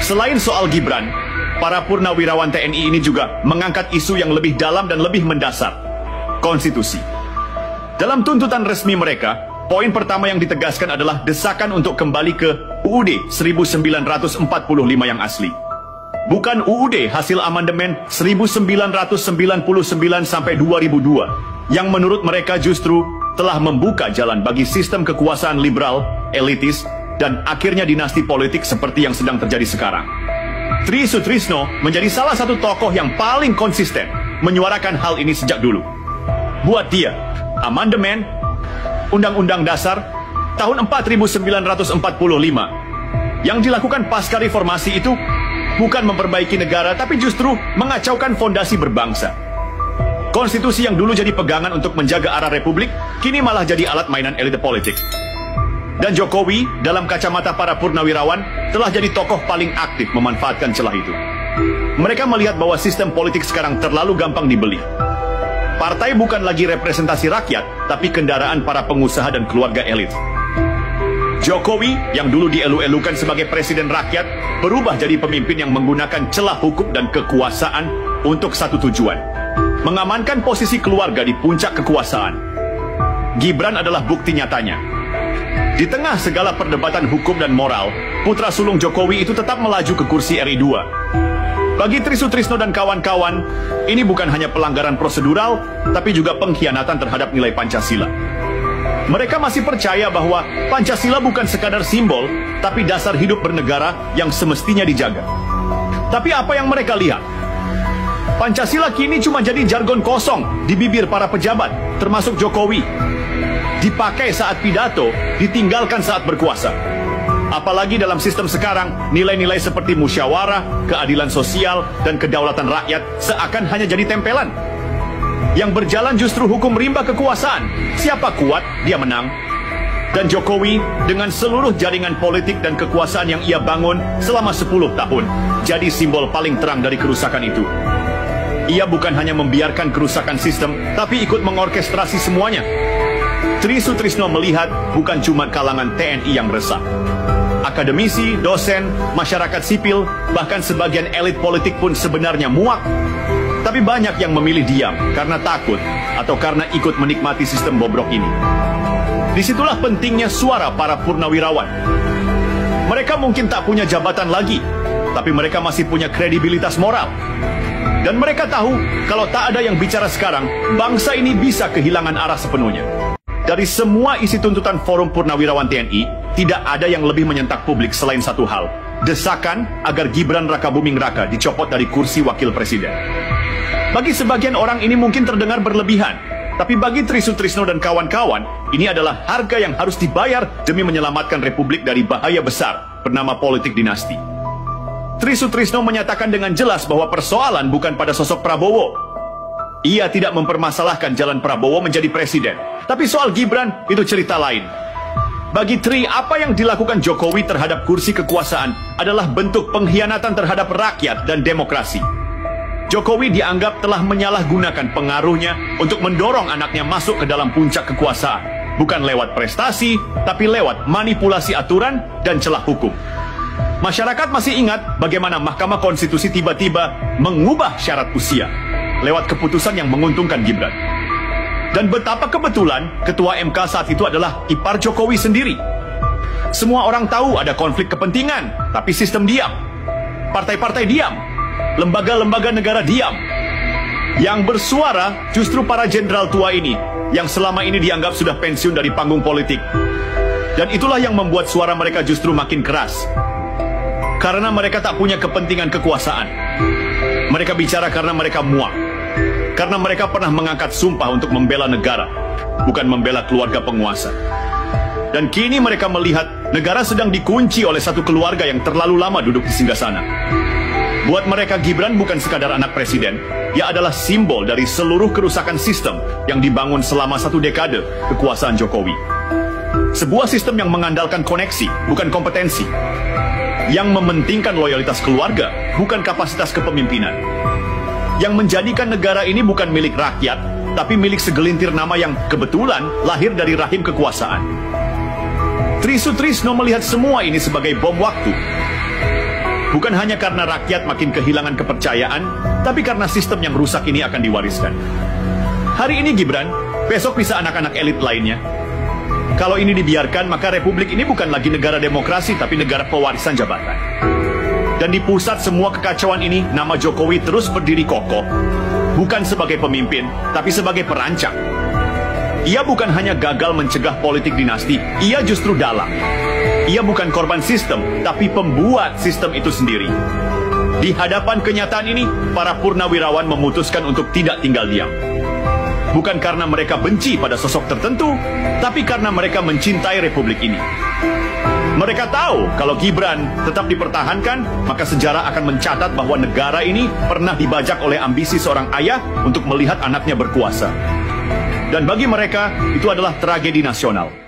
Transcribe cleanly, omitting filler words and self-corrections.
Selain soal Gibran, para purnawirawan TNI ini juga mengangkat isu yang lebih dalam dan lebih mendasar, konstitusi. Dalam tuntutan resmi mereka, poin pertama yang ditegaskan adalah desakan untuk kembali ke UUD 1945 yang asli. Bukan UUD hasil amandemen 1999 sampai 2002, yang menurut mereka justru telah membuka jalan bagi sistem kekuasaan liberal, elitis, dan akhirnya dinasti politik seperti yang sedang terjadi sekarang. Tri Sutrisno menjadi salah satu tokoh yang paling konsisten menyuarakan hal ini sejak dulu. Buat dia, amandemen Undang-Undang Dasar tahun 4945 yang dilakukan pasca reformasi itu bukan memperbaiki negara, tapi justru mengacaukan fondasi berbangsa. Konstitusi yang dulu jadi pegangan untuk menjaga arah republik, kini malah jadi alat mainan elit politik. Dan Jokowi, dalam kacamata para purnawirawan, telah jadi tokoh paling aktif memanfaatkan celah itu. Mereka melihat bahwa sistem politik sekarang terlalu gampang dibeli. Partai bukan lagi representasi rakyat, tapi kendaraan para pengusaha dan keluarga elit. Jokowi, yang dulu dielu-elukan sebagai presiden rakyat, berubah jadi pemimpin yang menggunakan celah hukum dan kekuasaan untuk satu tujuan: mengamankan posisi keluarga di puncak kekuasaan. Gibran adalah bukti nyatanya. Di tengah segala perdebatan hukum dan moral, putra sulung Jokowi itu tetap melaju ke kursi RI 2. Bagi Tri Sutrisno dan kawan-kawan, ini bukan hanya pelanggaran prosedural, tapi juga pengkhianatan terhadap nilai Pancasila. Mereka masih percaya bahwa Pancasila bukan sekadar simbol, tapi dasar hidup bernegara yang semestinya dijaga. Tapi apa yang mereka lihat? Pancasila kini cuma jadi jargon kosong di bibir para pejabat, termasuk Jokowi. Dipakai saat pidato, ditinggalkan saat berkuasa. Apalagi dalam sistem sekarang, nilai-nilai seperti musyawarah, keadilan sosial, dan kedaulatan rakyat seakan hanya jadi tempelan. Yang berjalan justru hukum rimba kekuasaan. Siapa kuat, dia menang. Dan Jokowi, dengan seluruh jaringan politik dan kekuasaan yang ia bangun selama 10 tahun, jadi simbol paling terang dari kerusakan itu. Ia bukan hanya membiarkan kerusakan sistem, tapi ikut mengorkestrasi semuanya. Tri Sutrisno melihat bukan cuma kalangan TNI yang resah. Akademisi, dosen, masyarakat sipil, bahkan sebagian elit politik pun sebenarnya muak. Tapi banyak yang memilih diam karena takut atau karena ikut menikmati sistem bobrok ini. Disitulah pentingnya suara para purnawirawan. Mereka mungkin tak punya jabatan lagi, tapi mereka masih punya kredibilitas moral. Dan mereka tahu kalau tak ada yang bicara sekarang, bangsa ini bisa kehilangan arah sepenuhnya. Dari semua isi tuntutan Forum Purnawirawan TNI, tidak ada yang lebih menyentak publik selain satu hal: desakan agar Gibran Rakabuming Raka dicopot dari kursi wakil presiden. Bagi sebagian orang ini mungkin terdengar berlebihan, tapi bagi Tri Sutrisno dan kawan-kawan, ini adalah harga yang harus dibayar demi menyelamatkan republik dari bahaya besar bernama politik dinasti. Tri Sutrisno menyatakan dengan jelas bahwa persoalan bukan pada sosok Prabowo. Ia tidak mempermasalahkan jalan Prabowo menjadi presiden. Tapi soal Gibran, itu cerita lain. Bagi Tri, apa yang dilakukan Jokowi terhadap kursi kekuasaan adalah bentuk pengkhianatan terhadap rakyat dan demokrasi. Jokowi dianggap telah menyalahgunakan pengaruhnya untuk mendorong anaknya masuk ke dalam puncak kekuasaan. Bukan lewat prestasi, tapi lewat manipulasi aturan dan celah hukum. Masyarakat masih ingat bagaimana Mahkamah Konstitusi tiba-tiba mengubah syarat usia lewat keputusan yang menguntungkan Gibran. Dan betapa kebetulan Ketua MK saat itu adalah ipar Jokowi sendiri. Semua orang tahu ada konflik kepentingan, tapi sistem diam. Partai-partai diam. Lembaga-lembaga negara diam. Yang bersuara justru para jenderal tua ini, yang selama ini dianggap sudah pensiun dari panggung politik. Dan itulah yang membuat suara mereka justru makin keras. Karena mereka tak punya kepentingan kekuasaan. Mereka bicara karena mereka muak. Karena mereka pernah mengangkat sumpah untuk membela negara, bukan membela keluarga penguasa. Dan kini mereka melihat negara sedang dikunci oleh satu keluarga yang terlalu lama duduk di singgasana. Buat mereka, Gibran bukan sekadar anak presiden. Ia adalah simbol dari seluruh kerusakan sistem yang dibangun selama 1 dekade kekuasaan Jokowi. Sebuah sistem yang mengandalkan koneksi, bukan kompetensi. Yang mementingkan loyalitas keluarga, bukan kapasitas kepemimpinan. Yang menjadikan negara ini bukan milik rakyat, tapi milik segelintir nama yang kebetulan lahir dari rahim kekuasaan. Tri Sutrisno melihat semua ini sebagai bom waktu. Bukan hanya karena rakyat makin kehilangan kepercayaan, tapi karena sistem yang rusak ini akan diwariskan. Hari ini Gibran, besok bisa anak-anak elit lainnya. Kalau ini dibiarkan, maka republik ini bukan lagi negara demokrasi, tapi negara pewarisan jabatan. Dan di pusat semua kekacauan ini, nama Jokowi terus berdiri kokoh. Bukan sebagai pemimpin, tapi sebagai perancang. Ia bukan hanya gagal mencegah politik dinasti, ia justru dalang. Ia bukan korban sistem, tapi pembuat sistem itu sendiri. Di hadapan kenyataan ini, para purnawirawan memutuskan untuk tidak tinggal diam. Bukan karena mereka benci pada sosok tertentu, tapi karena mereka mencintai republik ini. Mereka tahu kalau Gibran tetap dipertahankan, maka sejarah akan mencatat bahwa negara ini pernah dibajak oleh ambisi seorang ayah untuk melihat anaknya berkuasa. Dan bagi mereka, itu adalah tragedi nasional.